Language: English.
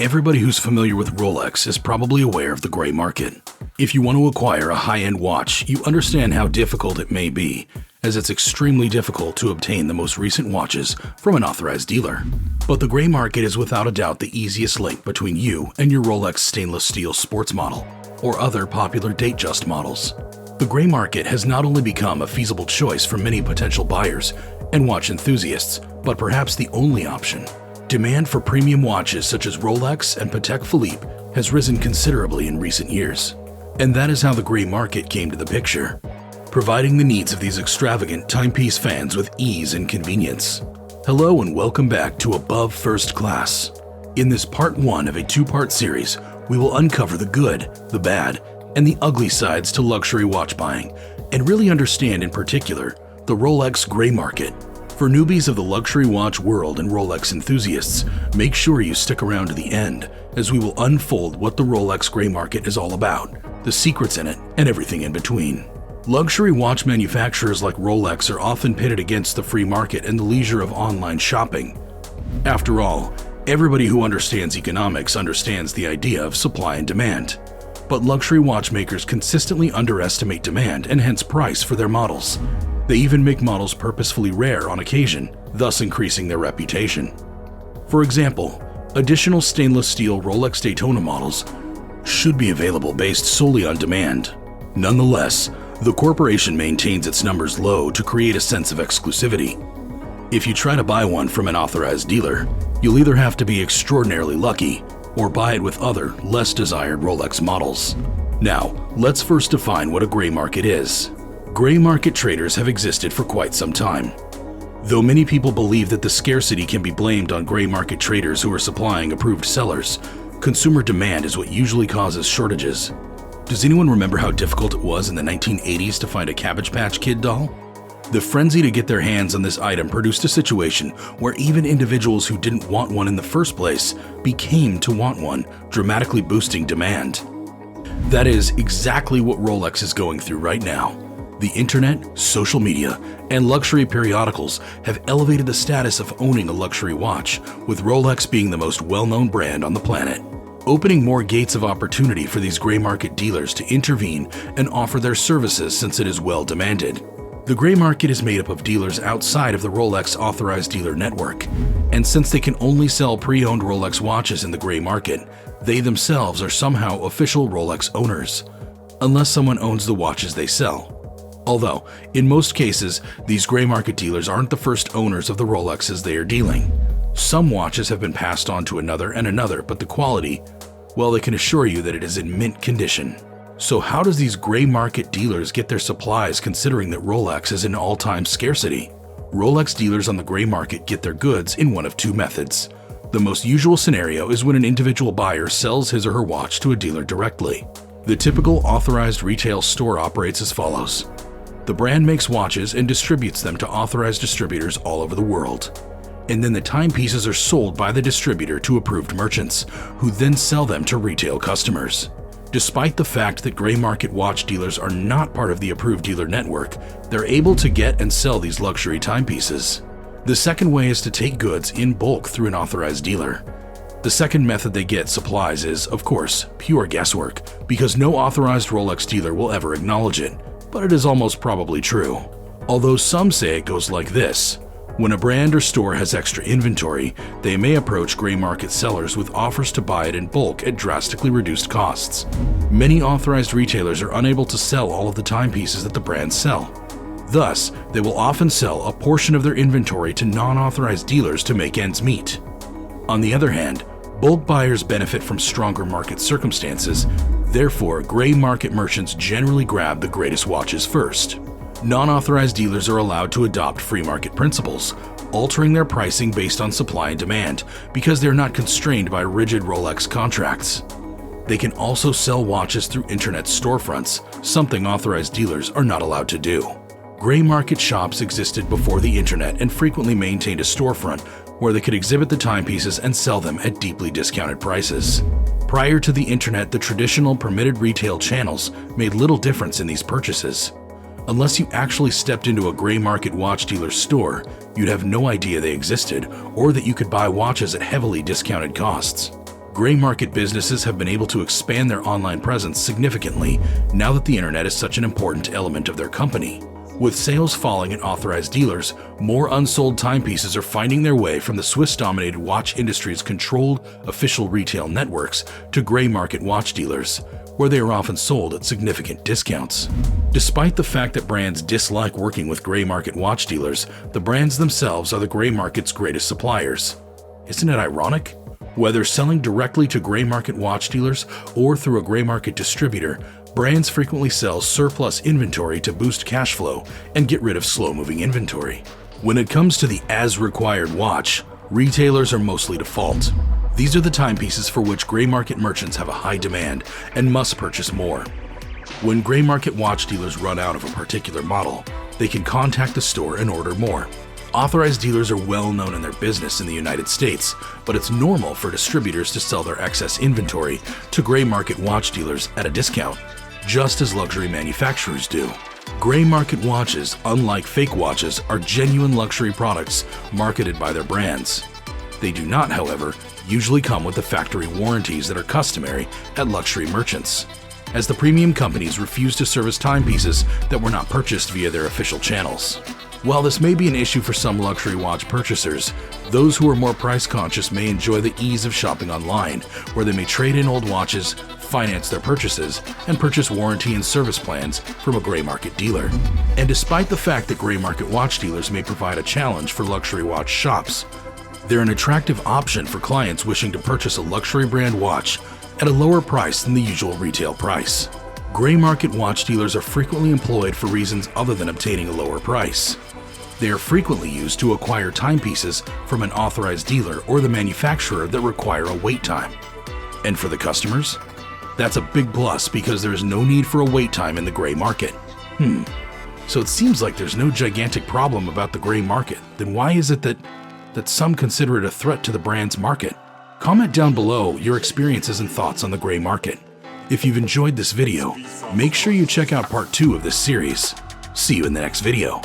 Everybody who's familiar with Rolex is probably aware of the gray market. If you want to acquire a high-end watch, you understand how difficult it may be, as it's extremely difficult to obtain the most recent watches from an authorized dealer. But the gray market is without a doubt the easiest link between you and your Rolex stainless steel sports model, or other popular Datejust models. The gray market has not only become a feasible choice for many potential buyers and watch enthusiasts, but perhaps the only option. Demand for premium watches such as Rolex and Patek Philippe has risen considerably in recent years. And that is how the gray market came to the picture, providing the needs of these extravagant timepiece fans with ease and convenience. Hello and welcome back to Above First Class. In this part 1 of a 2-part series, we will uncover the good, the bad, and the ugly sides to luxury watch buying, and really understand in particular the Rolex gray market. For newbies of the luxury watch world and Rolex enthusiasts, make sure you stick around to the end, as we will unfold what the Rolex gray market is all about, the secrets in it, and everything in between. Luxury watch manufacturers like Rolex are often pitted against the free market and the leisure of online shopping. After all, everybody who understands economics understands the idea of supply and demand. But luxury watchmakers consistently underestimate demand and hence price for their models. They even make models purposefully rare on occasion, thus increasing their reputation. For example, additional stainless steel Rolex Daytona models should be available based solely on demand. Nonetheless, the corporation maintains its numbers low to create a sense of exclusivity. If you try to buy one from an authorized dealer, you'll either have to be extraordinarily lucky or buy it with other, less desired Rolex models. Now, let's first define what a gray market is. Gray market traders have existed for quite some time. Though many people believe that the scarcity can be blamed on gray market traders who are supplying approved sellers, consumer demand is what usually causes shortages. Does anyone remember how difficult it was in the 1980s to find a Cabbage Patch Kid doll? The frenzy to get their hands on this item produced a situation where even individuals who didn't want one in the first place became to want one, dramatically boosting demand. That is exactly what Rolex is going through right now. The internet, social media, and luxury periodicals have elevated the status of owning a luxury watch, with Rolex being the most well-known brand on the planet, opening more gates of opportunity for these gray market dealers to intervene and offer their services since it is well demanded. The gray market is made up of dealers outside of the Rolex authorized dealer network, and since they can only sell pre-owned Rolex watches in the gray market, they themselves are somehow official Rolex owners, unless someone owns the watches they sell. Although, in most cases, these gray market dealers aren't the first owners of the Rolexes they are dealing. Some watches have been passed on to another and another, but the quality, well, they can assure you that it is in mint condition. So how does these gray market dealers get their supplies considering that Rolex is in all-time scarcity? Rolex dealers on the gray market get their goods in one of two methods. The most usual scenario is when an individual buyer sells his or her watch to a dealer directly. The typical authorized retail store operates as follows. The brand makes watches and distributes them to authorized distributors all over the world. And then the timepieces are sold by the distributor to approved merchants, who then sell them to retail customers. Despite the fact that gray market watch dealers are not part of the approved dealer network, they're able to get and sell these luxury timepieces. The second way is to take goods in bulk through an authorized dealer. The second method they get supplies is, of course, pure guesswork, because no authorized Rolex dealer will ever acknowledge it, but it is almost probably true. Although some say it goes like this. When a brand or store has extra inventory, they may approach gray market sellers with offers to buy it in bulk at drastically reduced costs. Many authorized retailers are unable to sell all of the timepieces that the brands sell. Thus, they will often sell a portion of their inventory to non-authorized dealers to make ends meet. On the other hand, bulk buyers benefit from stronger market circumstances. Therefore, gray market merchants generally grab the greatest watches first. Non-authorized dealers are allowed to adopt free market principles, altering their pricing based on supply and demand because they're not constrained by rigid Rolex contracts. They can also sell watches through internet storefronts, something authorized dealers are not allowed to do. Gray market shops existed before the internet and frequently maintained a storefront where they could exhibit the timepieces and sell them at deeply discounted prices. Prior to the internet, the traditional permitted retail channels made little difference in these purchases. Unless you actually stepped into a gray market watch dealer's store, you'd have no idea they existed or that you could buy watches at heavily discounted costs. Gray market businesses have been able to expand their online presence significantly now that the internet is such an important element of their company. With sales falling at authorized dealers, more unsold timepieces are finding their way from the Swiss-dominated watch industry's controlled official retail networks to gray market watch dealers, where they are often sold at significant discounts. Despite the fact that brands dislike working with gray market watch dealers, the brands themselves are the gray market's greatest suppliers. Isn't it ironic? Whether selling directly to gray market watch dealers or through a gray market distributor, brands frequently sell surplus inventory to boost cash flow and get rid of slow-moving inventory. When it comes to the as-required watch, retailers are mostly default. These are the timepieces for which gray market merchants have a high demand and must purchase more. When gray market watch dealers run out of a particular model, they can contact the store and order more. Authorized dealers are well known in their business in the United States, but it's normal for distributors to sell their excess inventory to gray market watch dealers at a discount, just as luxury manufacturers do. Gray market watches, unlike fake watches, are genuine luxury products marketed by their brands. They do not, however, usually come with the factory warranties that are customary at luxury merchants, as the premium companies refuse to service timepieces that were not purchased via their official channels. While this may be an issue for some luxury watch purchasers, those who are more price-conscious may enjoy the ease of shopping online, where they may trade in old watches, finance their purchases, and purchase warranty and service plans from a gray market dealer. And despite the fact that gray market watch dealers may provide a challenge for luxury watch shops, they're an attractive option for clients wishing to purchase a luxury brand watch at a lower price than the usual retail price. Gray market watch dealers are frequently employed for reasons other than obtaining a lower price. They are frequently used to acquire timepieces from an authorized dealer or the manufacturer that require a wait time. And for the customers, that's a big plus because there is no need for a wait time in the gray market. So it seems like there's no gigantic problem about the gray market. Then why is it that some consider it a threat to the brand's market? Comment down below your experiences and thoughts on the gray market. If you've enjoyed this video, make sure you check out part 2 of this series. See you in the next video.